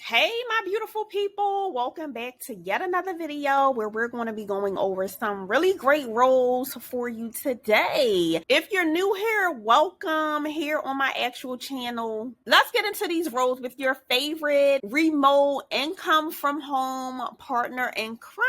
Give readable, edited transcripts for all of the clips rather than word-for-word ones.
Hey, my beautiful people, welcome back to yet another video where we're going to be going over some really great roles for you today. If you're new here, welcome here on my actual channel. Let's get into these roles with your favorite remote income from home partner in crime.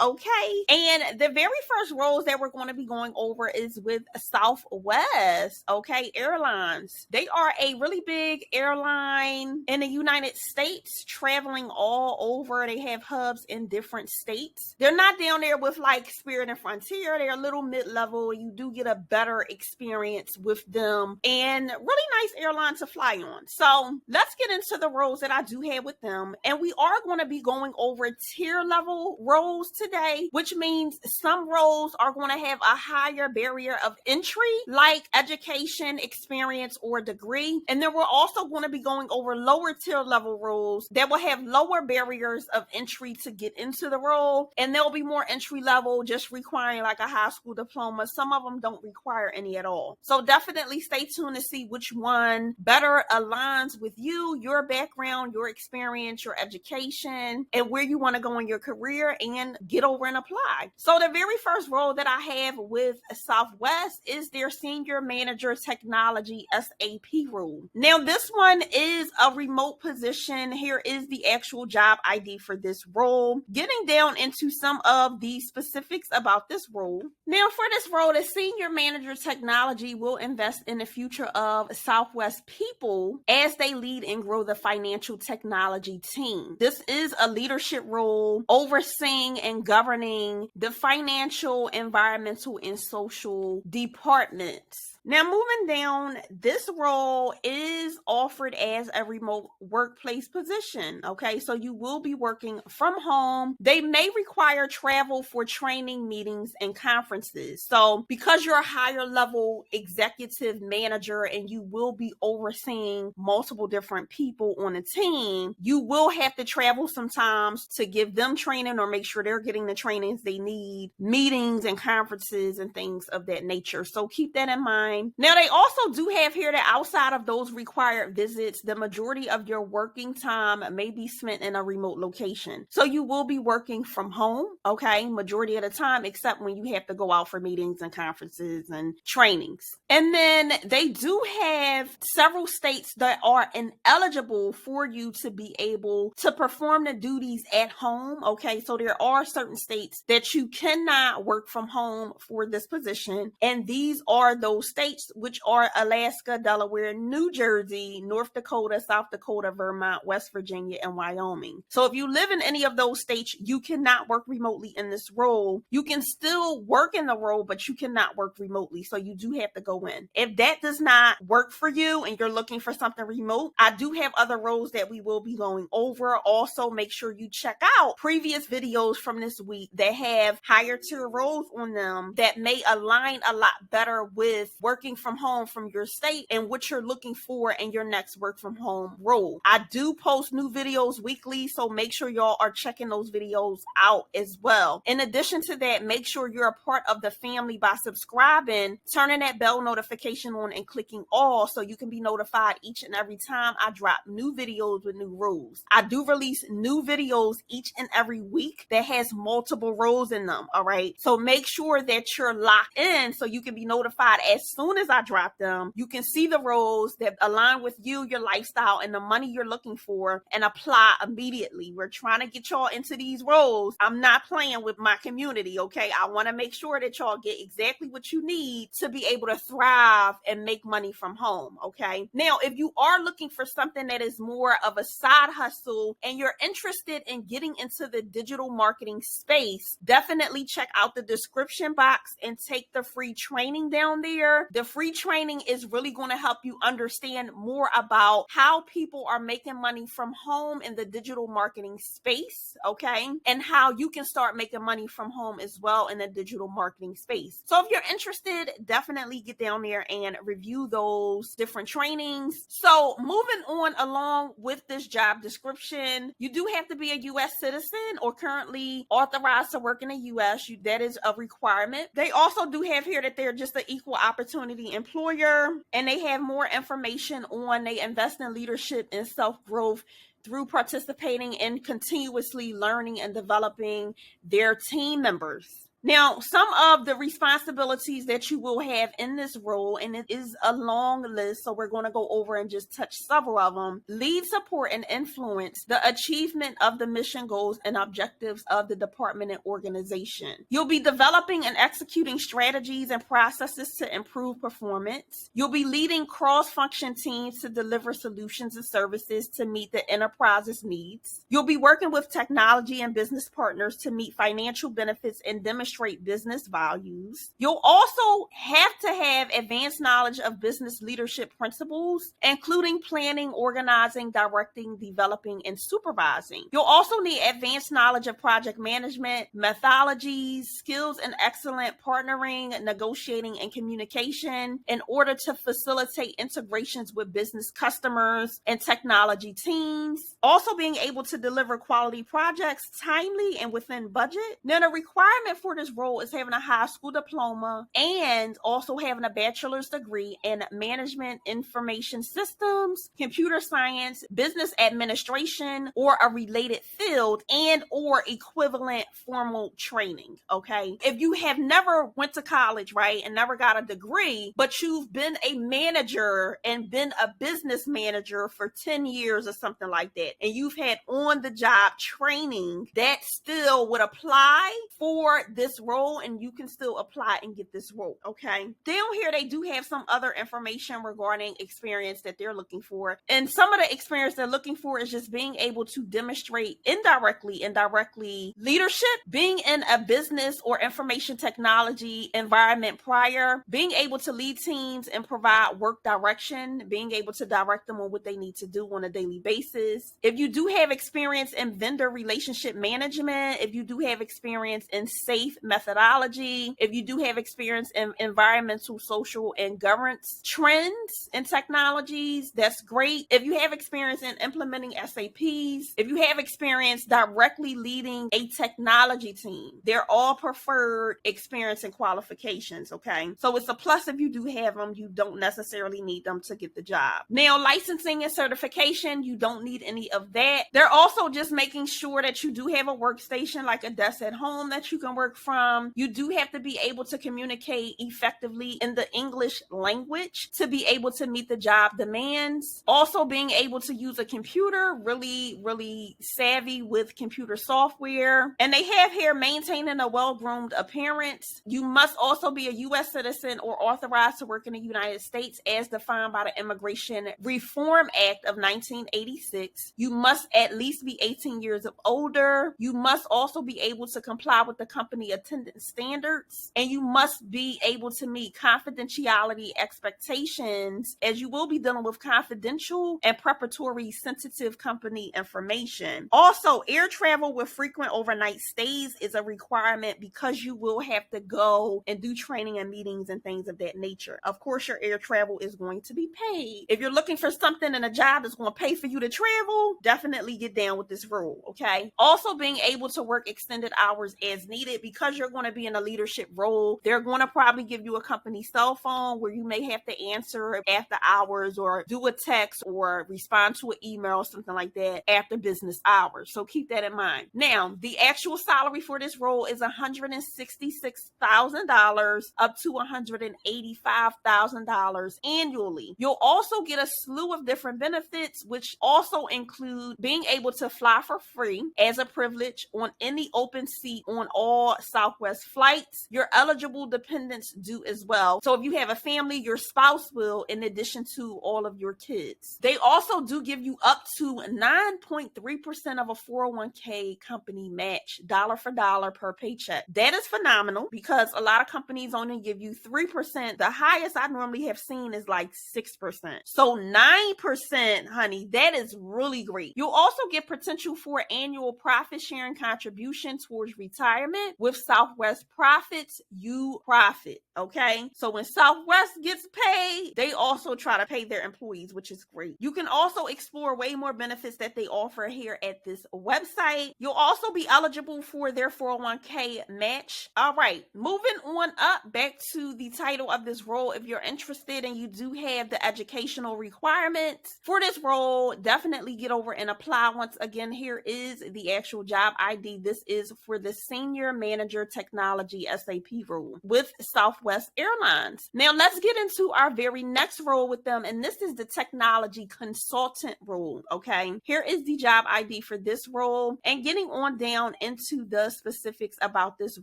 Okay, and the very first roles that we're going to be going over is with Southwest, okay, Airlines. They are a really big airline in the United States, traveling all over. They have hubs in different states. They're not down there with like Spirit and Frontier. They're a little mid-level. You do get a better experience with them and really nice airline to fly on. So let's get into the roles that I do have with them. And we are going to be going over tier level roles today, which means some roles are going to have a higher barrier of entry, like education, experience, or degree. And then we're also going to be going over lower tier level roles that will have lower barriers of entry to get into the role. And there'll be more entry level, just requiring like a high school diploma. Some of them don't require any at all. So definitely stay tuned to see which one better aligns with you, your background, your experience, your education, and where you want to go in your career and get over and apply. So the very first role that I have with Southwest is their Senior Manager Technology SAP role. Now this one is a remote position. Here is the actual job ID for this role. Getting down into some of the specifics about this role. Now for this role, the Senior Manager Technology will invest in the future of Southwest people as they lead and grow the financial technology team. This is a leadership role overseeing and governing the financial, environmental, and social departments. Now, moving down, this role is offered as a remote workplace position, okay? So you will be working from home. They may require travel for training, meetings, and conferences. So because you're a higher level executive manager and you will be overseeing multiple different people on a team, you will have to travel sometimes to give them training or make sure they're getting the trainings they need, meetings and conferences and things of that nature. So keep that in mind. Now, they also do have here that outside of those required visits, the majority of your working time may be spent in a remote location. So you will be working from home, okay, majority of the time, except when you have to go out for meetings and conferences and trainings. And then they do have several states that are ineligible for you to be able to perform the duties at home, okay? So there are certain states that you cannot work from home for this position, and these are those states which are Alaska, Delaware, New Jersey, North Dakota, South Dakota, Vermont, West Virginia, and Wyoming. So if you live in any of those states, you cannot work remotely in this role. You can still work in the role, but you cannot work remotely. So you do have to go in. If that does not work for you and you're looking for something remote, I do have other roles that we will be going over. Also, make sure you check out previous videos from this week that have higher tier roles on them that may align a lot better with working from home from your state and what you're looking for in your next work from home role. I do post new videos weekly, so make sure y'all are checking those videos out as well. In addition to that, make sure you're a part of the family by subscribing, turning that bell notification on, and clicking all so you can be notified each and every time I drop new videos with new roles. I do release new videos each and every week that has multiple roles in them, all right? So make sure that you're locked in so you can be notified as soon as I drop them. You can see the roles that align with you, your lifestyle, and the money you're looking for and apply immediately. We're trying to get y'all into these roles. I'm not playing with my community, okay? I want to make sure that y'all get exactly what you need to be able to thrive and make money from home, okay? Now, if you are looking for something that is more of a side hustle and you're interested in getting into the digital marketing space, definitely check out the description box and take the free training down there. The free training is really going to help you understand more about how people are making money from home in the digital marketing space, okay? And how you can start making money from home as well in the digital marketing space. So if you're interested, definitely get down there and review those different trainings. So moving on along with this job description, you do have to be a U.S. citizen or currently authorized to work in the U.S. That is a requirement. They also do have here that they're just an equal opportunity employer, and they have more information on they invest in leadership and self-growth through participating in continuously learning and developing their team members. Now, some of the responsibilities that you will have in this role, and it is a long list, so we're going to go over and just touch several of them. Lead, support, and influence the achievement of the mission goals and objectives of the department and organization. You'll be developing and executing strategies and processes to improve performance. You'll be leading cross-function teams to deliver solutions and services to meet the enterprise's needs. You'll be working with technology and business partners to meet financial benefits and demonstrate business values. You'll also have to have advanced knowledge of business leadership principles, including planning, organizing, directing, developing, and supervising. You'll also need advanced knowledge of project management, methodologies, skills in excellent partnering, negotiating, and communication in order to facilitate integrations with business customers and technology teams. Also being able to deliver quality projects timely and within budget. Now, the requirement for this role is having a high school diploma and also having a bachelor's degree in management information systems, computer science, business administration, or a related field and or equivalent formal training. Okay. If you have never went to college, right, and never got a degree, but you've been a manager and been a business manager for 10 years or something like that, and you've had on the job training, that still would apply for this role, and you can still apply and get this role. Okay. Down here, they do have some other information regarding experience that they're looking for. And some of the experience they're looking for is just being able to demonstrate indirectly leadership, being in a business or information technology environment prior, being able to lead teams and provide work direction, being able to direct them on what they need to do on a daily basis. If you do have experience in vendor relationship management, if you do have experience in safe methodology, if you do have experience in environmental, social, and governance trends and technologies, that's great. If you have experience in implementing SAPs, if you have experience directly leading a technology team, they're all preferred experience and qualifications, okay? So it's a plus if you do have them. You don't necessarily need them to get the job. Now, licensing and certification, you don't need any of that. They're also just making sure that you do have a workstation, like a desk at home that you can work from. You do have to be able to communicate effectively in the English language to be able to meet the job demands. Also being able to use a computer, really savvy with computer software. And they have here maintaining a well-groomed appearance. You must also be a U.S. citizen or authorized to work in the United States as defined by the Immigration Reform Act of 1986. You must at least be 18 years of older. You must also be able to comply with the company attendance standards, and you must be able to meet confidentiality expectations, as you will be dealing with confidential and preparatory sensitive company information. Also, air travel with frequent overnight stays is a requirement because you will have to go and do training and meetings and things of that nature. Of course, your air travel is going to be paid. If you're looking for something in a job that's going to pay for you to travel, definitely get down with this rule, okay? Also, being able to work extended hours as needed, because you're going to be in a leadership role. They're going to probably give you a company cell phone where you may have to answer after hours or do a text or respond to an email or something like that after business hours. So keep that in mind. Now, the actual salary for this role is $166,000 up to $185,000 annually. You'll also get a slew of different benefits, which also include being able to fly for free as a privilege on any open seat on all Southwest flights. Your eligible dependents do as well. So if you have a family, your spouse will, in addition to all of your kids. They also do give you up to 9.3% of a 401k company match, dollar for dollar per paycheck. That is phenomenal because a lot of companies only give you 3%. The highest I normally have seen is like 6%. So 9%, honey, that is really great. You'll also get potential for annual profit sharing contribution towards retirement with Southwest profits, you profit. Okay, so when Southwest gets paid, they also try to pay their employees, which is great. You can also explore way more benefits that they offer here at this website. You'll also be eligible for their 401k match. All right, moving on up back to the title of this role. If you're interested and you do have the educational requirements for this role, definitely get over and apply. Once again, here is the actual job ID. This is for the Senior Manager Technology SAP role with Southwest Airlines. Now let's get into our very next role with them, and this is the Technology Consultant role. Okay, here is the job ID for this role, and getting on down into the specifics about this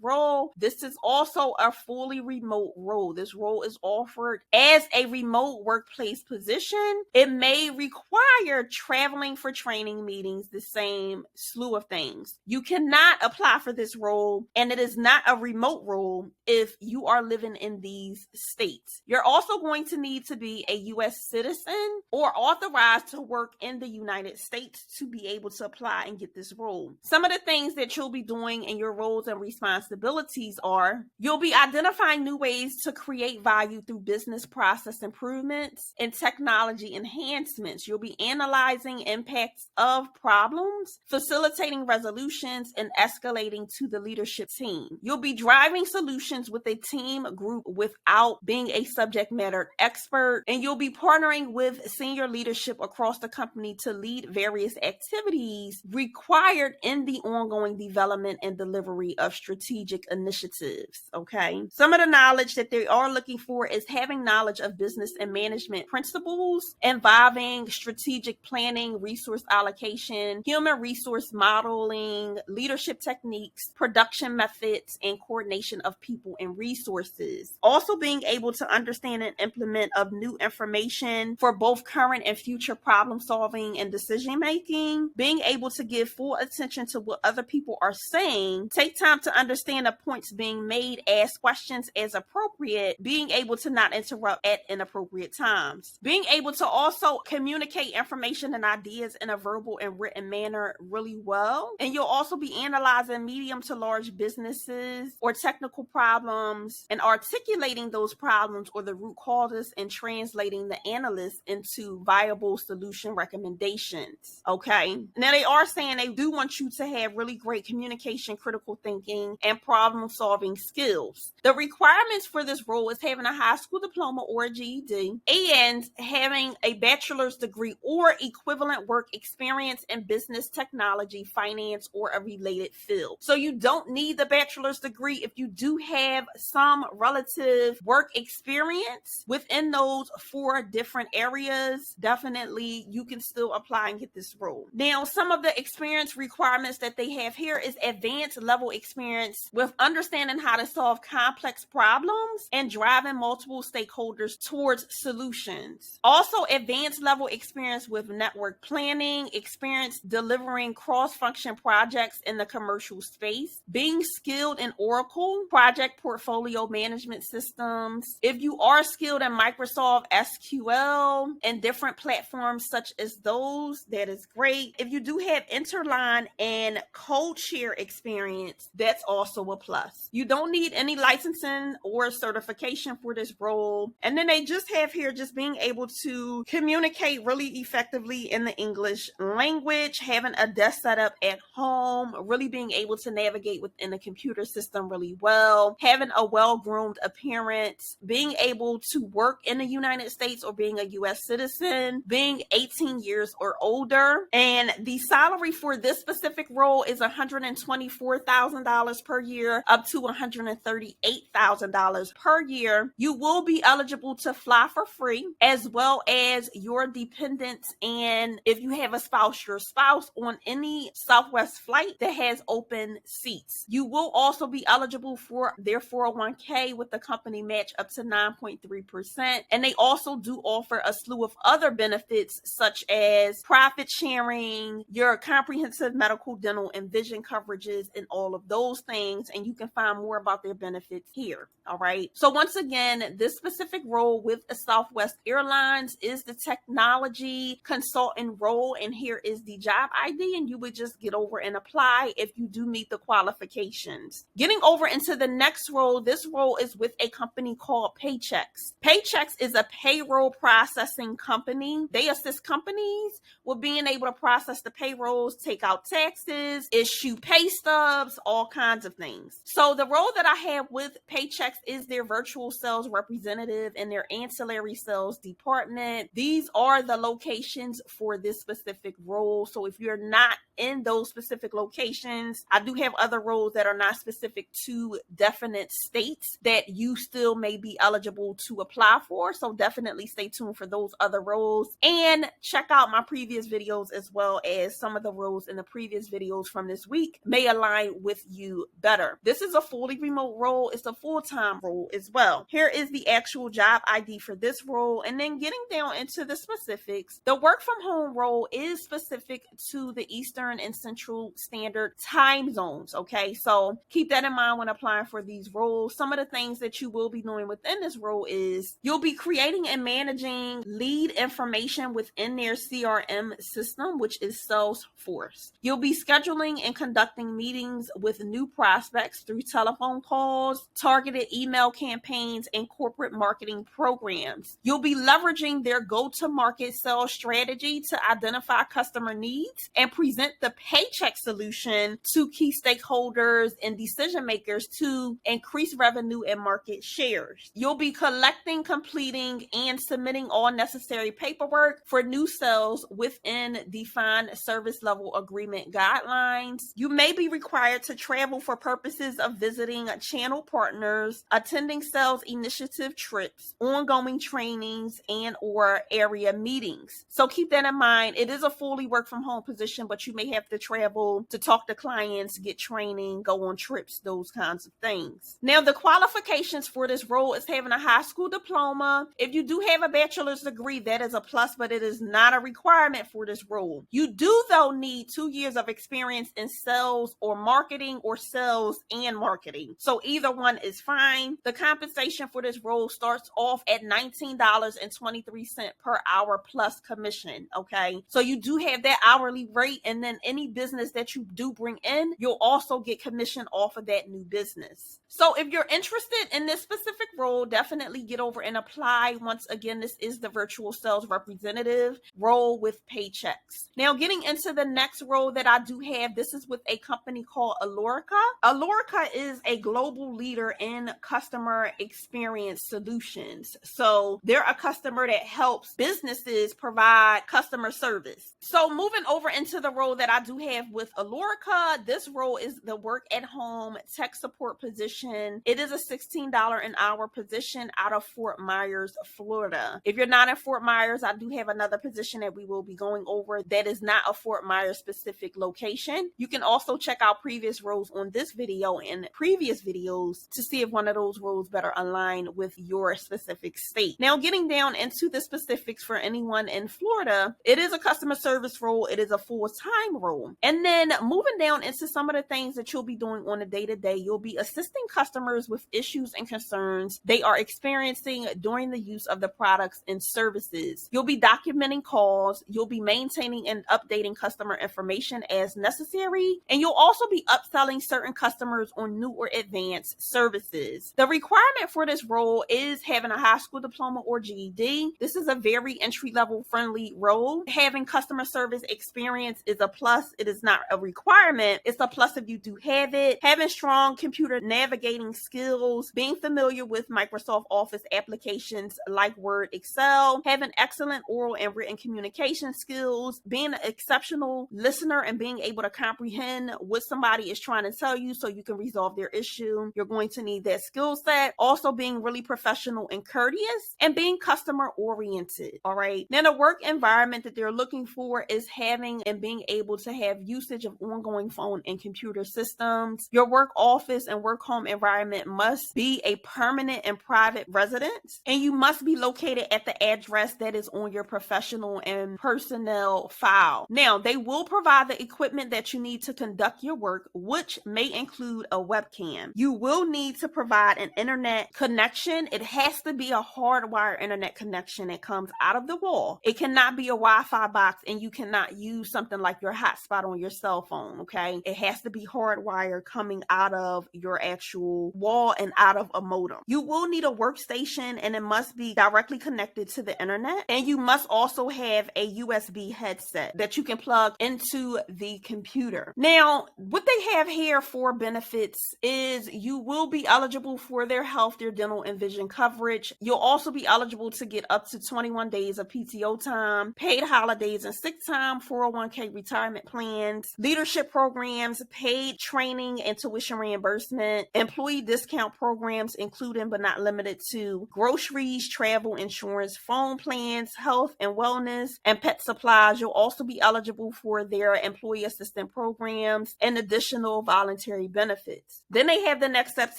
role. This is also a fully remote role. This role is offered as a remote workplace position. It may require traveling for training meetings, the same slew of things. You cannot apply for this role, and it is not a remote role if you are living in these states. You're also going to need to be a U.S. citizen or authorized to work in the United States to be able to apply and get this role. Some of the things that you'll be doing in your roles and responsibilities are you'll be identifying new ways to create value through business process improvements and technology enhancements. You'll be analyzing impacts of problems, facilitating resolutions, and escalating to the leadership team. You'll be driving solutions with a team group without being a subject matter expert, and you'll be partnering with senior leadership across the company to lead various activities required in the ongoing development and delivery of strategic initiatives. Okay, some of the knowledge that they are looking for is having knowledge of business and management principles involving strategic planning, resource allocation, human resource modeling, leadership techniques, production methods, and coordination of people and resources. Also being able to understand and implement of new information for both current and future problem solving and decision making, being able to give full attention to what other people are saying, take time to understand the points being made, ask questions as appropriate, being able to not interrupt at inappropriate times, being able to also communicate information and ideas in a verbal and written manner really well. And you'll also be analyzing medium to large businesses or technical problems and articulating those problems or the root causes and translating the analysts into viable solution recommendations. Okay, now they are saying they do want you to have really great communication, critical thinking, and problem solving skills. The requirements for this role is having a high school diploma or a GED and having a bachelor's degree or equivalent work experience in business, technology, finance, or a related field. So you don't need the bachelor's degree. If you do have some relative work experience within those 4 different areas, definitely you can still apply and get this role. Now, some of the experience requirements that they have here is advanced level experience with understanding how to solve complex problems and driving multiple stakeholders towards solutions. Also, advanced level experience with network planning, experience delivering cross-function projects in the commercial space, being skilled in Oracle, project portfolio management systems. If you are skilled in Microsoft SQL and different platforms such as those, that is great. If you do have Interline and CodeShare experience, that's also a plus. You don't need any licensing or certification for this role. And then they just have here just being able to communicate really effectively in the English language, having a desk setup at home, really being able to navigate within the computer system really well, having a well-groomed appearance, being able to work in the United States or being a U.S. citizen, being 18 years or older. And the salary for this specific role is $124,000 per year up to $138,000 per year. You will be eligible to fly for free, as well as your dependents, and if you have a spouse, your spouse on any Southwest flight that has open seats. You will also be eligible for their 401k with the company match up to 9.3%. And they also do offer a slew of other benefits such as profit sharing, your comprehensive medical, dental, and vision coverages, and all of those things. And you can find more about their benefits here. All right. So once again, this specific role with Southwest Airlines is the technology consultant role. And here is the job ID. And you would just get over and apply if you do meet the qualifications. locations. Getting over into the next role, this role is with a company called Paychex. Paychex is a payroll processing company. They assist companies with being able to process the payrolls, take out taxes, issue pay stubs, all kinds of things. So the role that I have with Paychex is their virtual sales representative in their ancillary sales department. These are the locations for this specific role. So if you're not in those specific locations, I do have other roles that are not specific to definite states that you still may be eligible to apply for. So definitely stay tuned for those other roles and check out my previous videos, as well as some of the roles in the previous videos from this week may align with you better. This is a fully remote role. It's a full-time role as well. Here is the actual job ID for this role. And then getting down into the specifics, the work from home role is specific to the Eastern and Central Standard time zones. Okay, so keep that in mind when applying for these roles. Some of the things that you will be doing within this role is you'll be creating and managing lead information within their CRM system, which is Salesforce. You'll be scheduling and conducting meetings with new prospects through telephone calls, targeted email campaigns, and corporate marketing programs. You'll be leveraging their go-to-market sales strategy to identify customer needs and present the Paychex solution to key stakeholders and decision makers to increase revenue and market shares. You'll be collecting, completing, and submitting all necessary paperwork for new sales within defined service level agreement guidelines. You may be required to travel for purposes of visiting channel partners, attending sales initiative trips, ongoing trainings, and or area meetings. So keep that in mind. It is a fully work from home position, but you may have to travel to talk to clients, get training, go on trips, those kinds of things. Now, the qualifications for this role is having a high school diploma. If you do have a bachelor's degree, that is a plus, but it is not a requirement for this role. You do, though, need 2 years of experience in sales or marketing, or sales and marketing. So either one is fine. The compensation for this role starts off at $19.23 per hour plus commission. Okay, so you do have that hourly rate, and then any business that you do bring in, you'll also get commission off of that new business. So if you're interested in this specific role, definitely get over and apply. Once again, this is the virtual sales representative role with Paychex. Now, getting into the next role that I do have, this is with a company called Alorica. Alorica is a global leader in customer experience solutions. So they're a customer that helps businesses provide customer service. So moving over into the role that I do have with Alorica, this role is the work at home tech support position. It is a $16 an hour position out of Fort Myers, Florida. If you're not in Fort Myers, I do have another position that we will be going over that is not a Fort Myers specific location. You can also check out previous roles on this video and previous videos to see if one of those roles better align with your specific state. Now, getting down into the specifics for anyone in Florida, it is a customer service role. It is a full-time role. And then moving down into some of the things that you'll be doing on a day-to-day, you'll be assisting customers with issues and concerns they are experiencing during the use of the products and services. You'll be documenting calls. You'll be maintaining and updating customer information as necessary. And you'll also be upselling certain customers on new or advanced services. The requirement for this role is having a high school diploma or GED. This is a very entry-level friendly role. Having customer service experience is a plus. It is not a requirement. It's a plus if you do have it. Having strong computer navigating skills, being familiar with Microsoft Office applications like Word, Excel, having excellent oral and written communication skills, being an exceptional listener and being able to comprehend what somebody is trying to tell you so you can resolve their issue. You're going to need that skill set. Also being really professional and courteous and being customer oriented. All right. Now, the work environment that they're looking for is having and being able to have usage of ongoing phone and computer systems. Your work office and work home environment must be a permanent and private residence, and you must be located at the address that is on your professional and personnel file. Now, they will provide the equipment that you need to conduct your work, which may include a webcam. You will need to provide an internet connection. It has to be a hardwired internet connection that comes out of the wall. It cannot be a Wi-Fi box, and you cannot use something like your hotspot on your cell phone, okay? It has to be hardwired wire coming out of your actual wall and out of a modem. You will need a workstation, and it must be directly connected to the internet. And you must also have a USB headset that you can plug into the computer. Now, what they have here for benefits is you will be eligible for their health, their dental, and vision coverage. You'll also be eligible to get up to 21 days of PTO time, paid holidays and sick time, 401k retirement plans, leadership programs, paid training and tuition reimbursement, employee discount programs, including but not limited to groceries, travel insurance, phone plans, health and wellness, and pet supplies. You'll also be eligible for their employee assistance programs and additional voluntary benefits. Then they have the next steps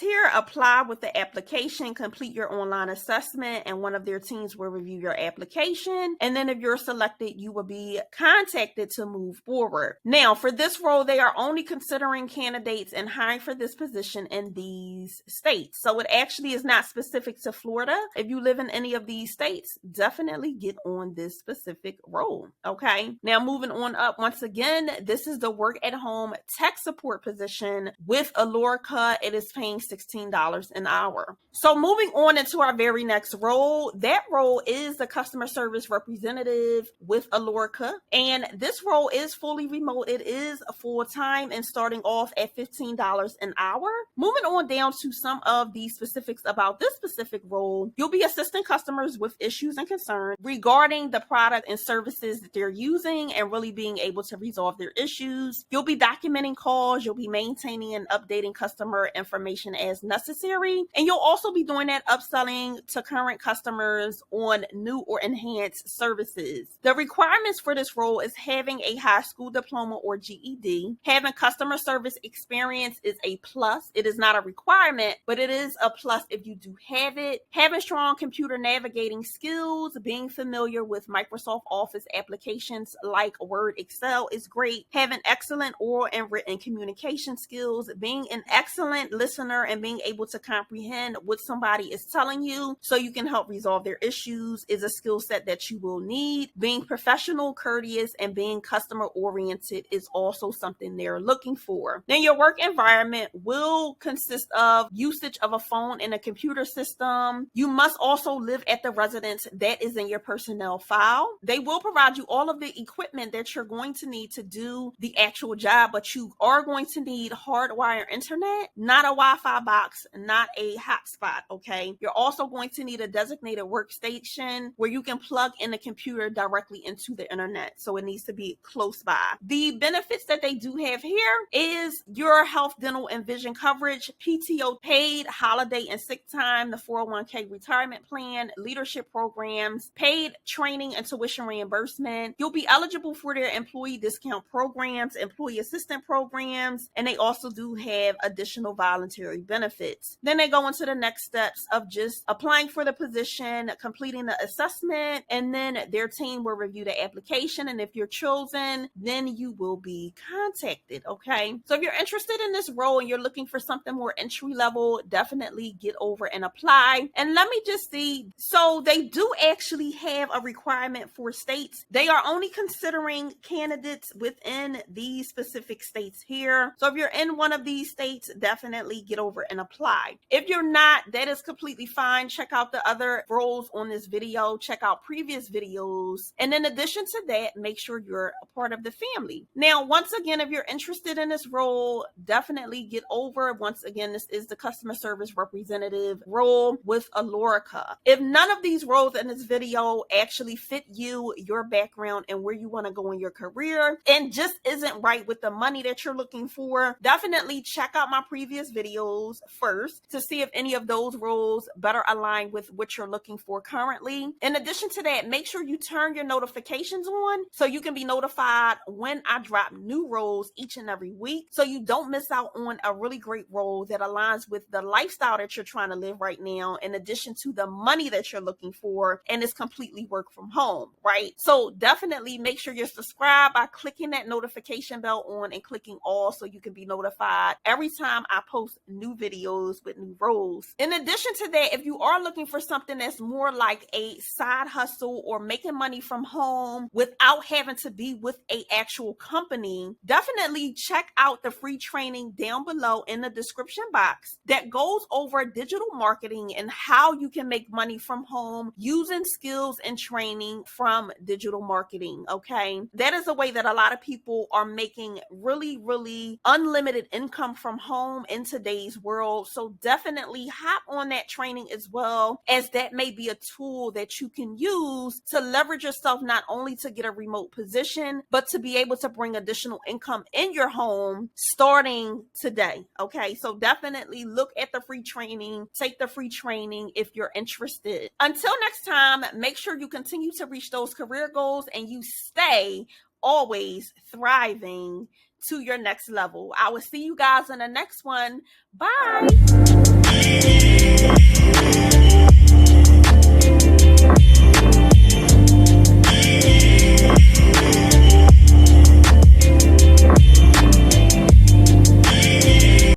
here. Apply with the application, complete your online assessment, and one of their teams will review your application. And then if you're selected, you will be contacted to move forward. Now, for this role, they are only considering candidates and hiring for this position in these states. So it actually is not specific to Florida. If you live in any of these states, definitely get on this specific role. Okay. Now, moving on up, once again, this is the work at home tech support position with Alorica. It is paying $16 an hour. So moving on into our very next role, that role is the customer service representative with Alorica. And this role is fully remote. It is full-time and starting off at $15 an hour. Moving on down to some of the specifics about this specific role, you'll be assisting customers with issues and concerns regarding the product and services that they're using and really being able to resolve their issues. You'll be documenting calls. You'll be maintaining and updating customer information as necessary. And you'll also be doing that upselling to current customers on new or enhanced services. The requirements for this role is having a high school diploma or GED. Having customer service experience is a plus. It is not a requirement, but it is a plus if you do have it. Having strong computer navigating skills, being familiar with Microsoft Office applications like Word, Excel is great. Having excellent oral and written communication skills, being an excellent listener and being able to comprehend what somebody is telling you so you can help resolve their issues is a skill set that you will need. Being professional, courteous, and being customer oriented is also something they're looking for. Then your work environment will consist of usage of a phone and a computer system. You must also live at the residence that is in your personnel file. They will provide you all of the equipment that you're going to need to do the actual job, but you are going to need hardwired internet, not a Wi-Fi box, not a hotspot, okay? You're also going to need a designated workstation where you can plug in the computer directly into the internet, so it needs to be close by. The benefits that they do have here is your health, dental, and vision coverage, PTO paid, holiday and sick time, the 401k retirement plan, leadership programs, paid training and tuition reimbursement. You'll be eligible for their employee discount programs, employee assistant programs, and they also do have additional voluntary benefits. Then they go into the next steps of just applying for the position, completing the assessment, and then their team will review the application. And if you're chosen, then you will be contacted. Okay. So if you're interested in this role and you're looking for something more entry level, definitely get over and apply. And let me just see. So they do actually have a requirement for states. They are only considering candidates within these specific states here. So if you're in one of these states, definitely get over and apply. If you're not, that is completely fine. Check out the other roles on this video. Check out previous videos. And in addition to that, make sure you're a part of the family. Now, once again, if you're interested in this role, definitely get over. Once again, this is the customer service representative role with Alorica. If none of these roles in this video actually fit you, your background, and where you want to go in your career, and just isn't right with the money that you're looking for, definitely check out my previous videos first to see if any of those roles better align with what you're looking for currently. In addition to that, make sure you turn your notifications on so you can be notified when I drop new roles each and every week, so you don't miss out on a really great role that aligns with the lifestyle that you're trying to live right now, in addition to the money that you're looking for, and it's completely work from home, right? So definitely make sure you're subscribed by clicking that notification bell on and clicking all so you can be notified every time I post new videos with new roles. In addition to that, if you are looking for something that's more like a side hustle or making money from home without having to be with a actual company, definitely check out the free training down below in the description box that goes over digital marketing and how you can make money from home using skills and training from digital marketing. Okay. That is a way that a lot of people are making really unlimited income from home in today's world. So definitely hop on that training as well, as that may be a tool that you can use to leverage yourself not only to get a remote position, but to be able to bring additional income in your home starting today. Okay, so definitely look at the free training, take the free training if you're interested. Until next time, make sure you continue to reach those career goals and you stay always thriving to your next level. I will see you guys in the next one. Bye.